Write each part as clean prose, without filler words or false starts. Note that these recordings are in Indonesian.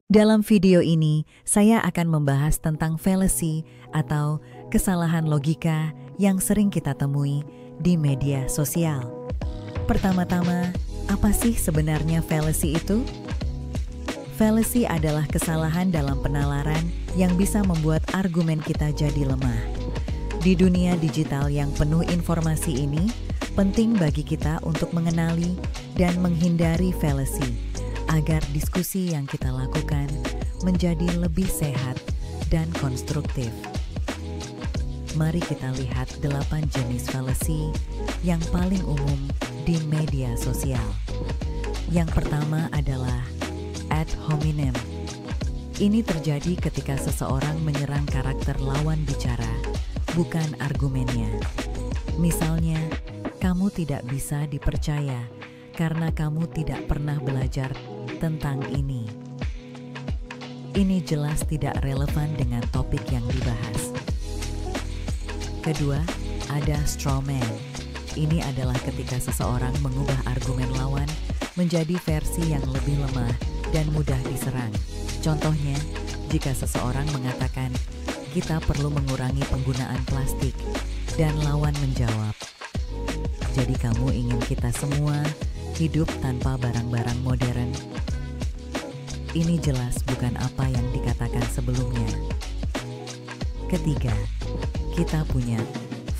Dalam video ini, saya akan membahas tentang fallacy atau kesalahan logika yang sering kita temui di media sosial. Pertama-tama, apa sih sebenarnya fallacy itu? Fallacy adalah kesalahan dalam penalaran yang bisa membuat argumen kita jadi lemah. Di dunia digital yang penuh informasi ini, penting bagi kita untuk mengenali dan menghindari fallacy, agar diskusi yang kita lakukan menjadi lebih sehat dan konstruktif. Mari kita lihat 8 jenis fallacy yang paling umum di media sosial. Yang pertama adalah ad hominem. Ini terjadi ketika seseorang menyerang karakter lawan bicara, bukan argumennya. Misalnya, kamu tidak bisa dipercaya karena kamu tidak pernah belajar tentang ini. Ini jelas tidak relevan dengan topik yang dibahas. Kedua, ada straw man. Ini adalah ketika seseorang mengubah argumen lawan menjadi versi yang lebih lemah dan mudah diserang. Contohnya, jika seseorang mengatakan, "Kita perlu mengurangi penggunaan plastik," dan lawan menjawab, "Jadi kamu ingin kita semua hidup tanpa barang-barang modern?" Ini jelas bukan apa yang dikatakan sebelumnya. Ketiga, kita punya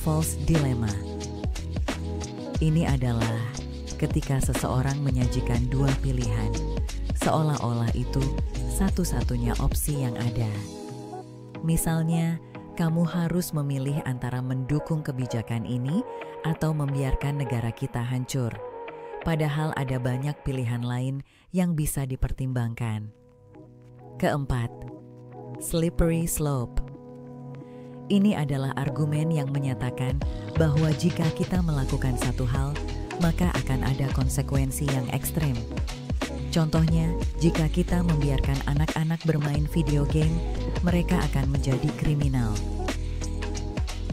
false dilemma. Ini adalah ketika seseorang menyajikan dua pilihan, seolah-olah itu satu-satunya opsi yang ada. Misalnya, kamu harus memilih antara mendukung kebijakan ini atau membiarkan negara kita hancur. Padahal ada banyak pilihan lain yang bisa dipertimbangkan. Keempat, slippery slope. Ini adalah argumen yang menyatakan bahwa jika kita melakukan satu hal, maka akan ada konsekuensi yang ekstrem. Contohnya, jika kita membiarkan anak-anak bermain video game, mereka akan menjadi kriminal.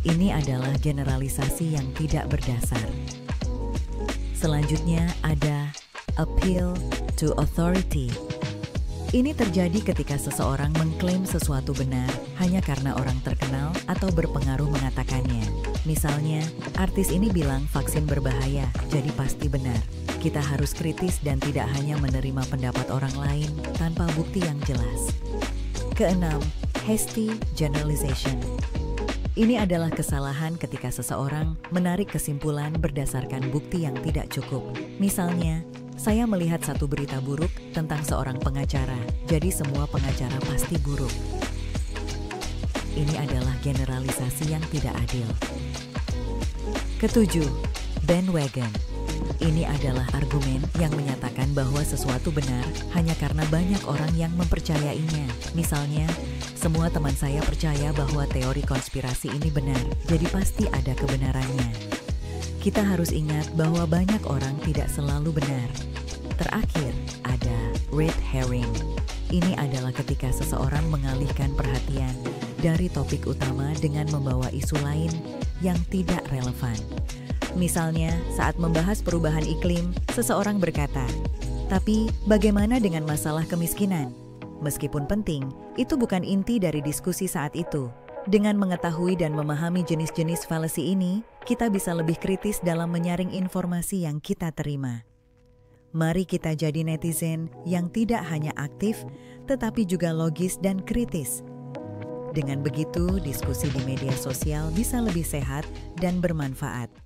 Ini adalah generalisasi yang tidak berdasar. Selanjutnya ada appeal to authority. Ini terjadi ketika seseorang mengklaim sesuatu benar hanya karena orang terkenal atau berpengaruh mengatakannya. Misalnya, artis ini bilang vaksin berbahaya, jadi pasti benar. Kita harus kritis dan tidak hanya menerima pendapat orang lain tanpa bukti yang jelas. Keenam, hasty generalization. Ini adalah kesalahan ketika seseorang menarik kesimpulan berdasarkan bukti yang tidak cukup. Misalnya, saya melihat satu berita buruk tentang seorang pengacara, jadi semua pengacara pasti buruk. Ini adalah generalisasi yang tidak adil. Ketujuh, bandwagon. Ini adalah argumen yang menyatakan bahwa sesuatu benar hanya karena banyak orang yang mempercayainya. Misalnya, semua teman saya percaya bahwa teori konspirasi ini benar, jadi pasti ada kebenarannya. Kita harus ingat bahwa banyak orang tidak selalu benar. Terakhir, ada red herring. Ini adalah ketika seseorang mengalihkan perhatian dari topik utama dengan membawa isu lain yang tidak relevan. Misalnya, saat membahas perubahan iklim, seseorang berkata, "Tapi bagaimana dengan masalah kemiskinan?" Meskipun penting, itu bukan inti dari diskusi saat itu. Dengan mengetahui dan memahami jenis-jenis fallacy ini, kita bisa lebih kritis dalam menyaring informasi yang kita terima. Mari kita jadi netizen yang tidak hanya aktif, tetapi juga logis dan kritis. Dengan begitu, diskusi di media sosial bisa lebih sehat dan bermanfaat.